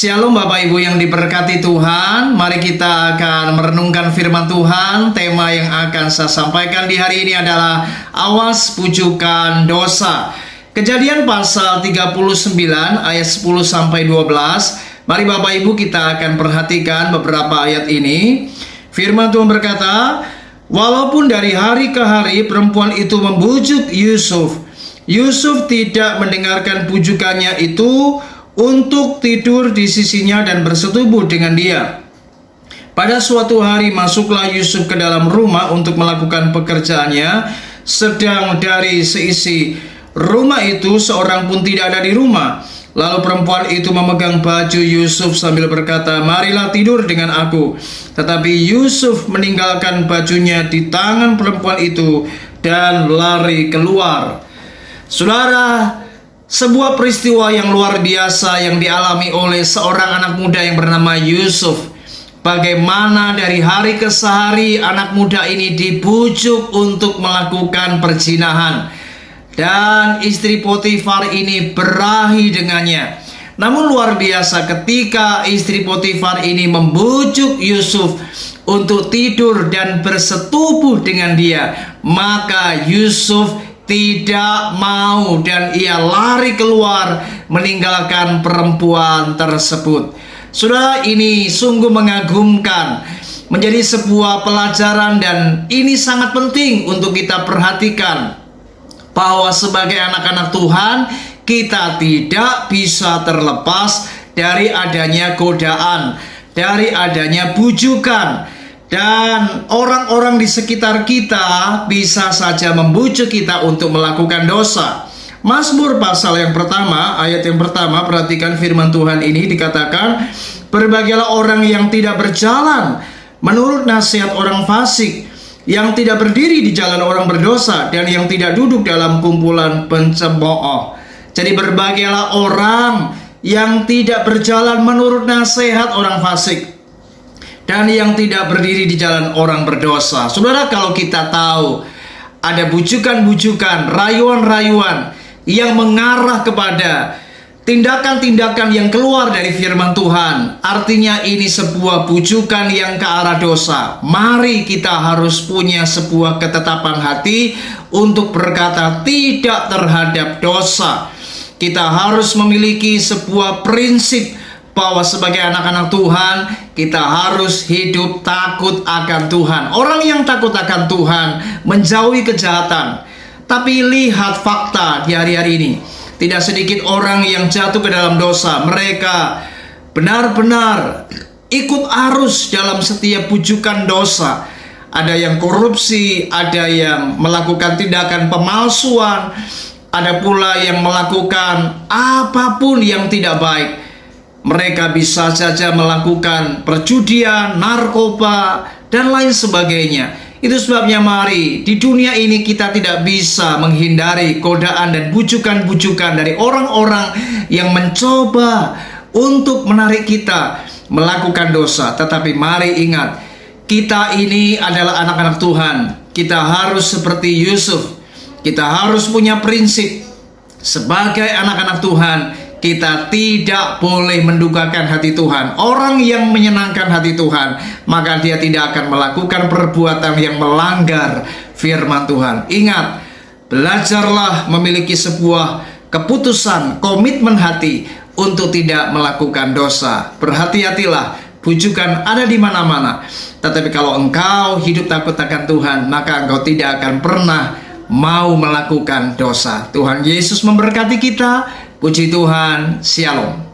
Shalom Bapak Ibu yang diberkati Tuhan. Mari kita akan merenungkan firman Tuhan. Tema yang akan saya sampaikan di hari ini adalah awas pujukan dosa. Kejadian pasal 39 ayat 10 sampai 12. Mari Bapak Ibu kita akan perhatikan beberapa ayat ini. Firman Tuhan berkata, walaupun dari hari ke hari perempuan itu membujuk Yusuf, Yusuf tidak mendengarkan pujukannya itu untuk tidur di sisinya dan bersetubuh dengan dia. Pada suatu hari masuklah Yusuf ke dalam rumah untuk melakukan pekerjaannya, sedang dari seisi rumah itu seorang pun tidak ada di rumah. Lalu perempuan itu memegang baju Yusuf sambil berkata, marilah tidur dengan aku. Tetapi Yusuf meninggalkan bajunya di tangan perempuan itu dan lari keluar. Saudara, sebuah peristiwa yang luar biasa yang dialami oleh seorang anak muda yang bernama Yusuf. Bagaimana dari hari ke hari anak muda ini dibujuk untuk melakukan perzinahan. Dan istri Potifar ini berahi dengannya. Namun luar biasa ketika istri Potifar ini membujuk Yusuf untuk tidur dan bersetubuh dengan dia, maka Yusuf tidak mau dan ia lari keluar meninggalkan perempuan tersebut. Saudara, ini sungguh mengagumkan, menjadi sebuah pelajaran dan ini sangat penting untuk kita perhatikan bahwa sebagai anak-anak Tuhan kita tidak bisa terlepas dari adanya godaan, dari adanya bujukan. Dan orang-orang di sekitar kita bisa saja membujuk kita untuk melakukan dosa. Mazmur pasal yang pertama, ayat yang pertama, perhatikan firman Tuhan ini dikatakan, berbahagialah orang yang tidak berjalan menurut nasihat orang fasik, yang tidak berdiri di jalan orang berdosa, dan yang tidak duduk dalam kumpulan pencemooh. Jadi berbahagialah orang yang tidak berjalan menurut nasihat orang fasik, dan yang tidak berdiri di jalan orang berdosa. Saudara, kalau kita tahu ada bujukan-bujukan, rayuan-rayuan yang mengarah kepada tindakan-tindakan yang keluar dari firman Tuhan, artinya ini sebuah bujukan yang ke arah dosa. Mari kita harus punya sebuah ketetapan hati untuk berkata tidak terhadap dosa. Kita harus memiliki sebuah prinsip bahwa sebagai anak-anak Tuhan kita harus hidup takut akan Tuhan. Orang yang takut akan Tuhan menjauhi kejahatan. Tapi lihat fakta di hari-hari ini, tidak sedikit orang yang jatuh ke dalam dosa. Mereka benar-benar ikut arus dalam setiap bujukan dosa. Ada yang korupsi, ada yang melakukan tindakan pemalsuan, ada pula yang melakukan apapun yang tidak baik. Mereka bisa saja melakukan perjudian, narkoba, dan lain sebagainya. Itu sebabnya mari di dunia ini kita tidak bisa menghindari godaan dan bujukan-bujukan dari orang-orang yang mencoba untuk menarik kita melakukan dosa. Tetapi mari ingat, kita ini adalah anak-anak Tuhan. Kita harus seperti Yusuf. Kita harus punya prinsip sebagai anak-anak Tuhan. Kita tidak boleh mendukakan hati Tuhan. Orang yang menyenangkan hati Tuhan, maka dia tidak akan melakukan perbuatan yang melanggar firman Tuhan. Ingat, belajarlah memiliki sebuah keputusan, komitmen hati untuk tidak melakukan dosa. Berhati-hatilah, bujukan ada di mana-mana. Tetapi kalau engkau hidup takut akan Tuhan, maka engkau tidak akan pernah mau melakukan dosa. Tuhan Yesus memberkati kita. Puji Tuhan, Shalom.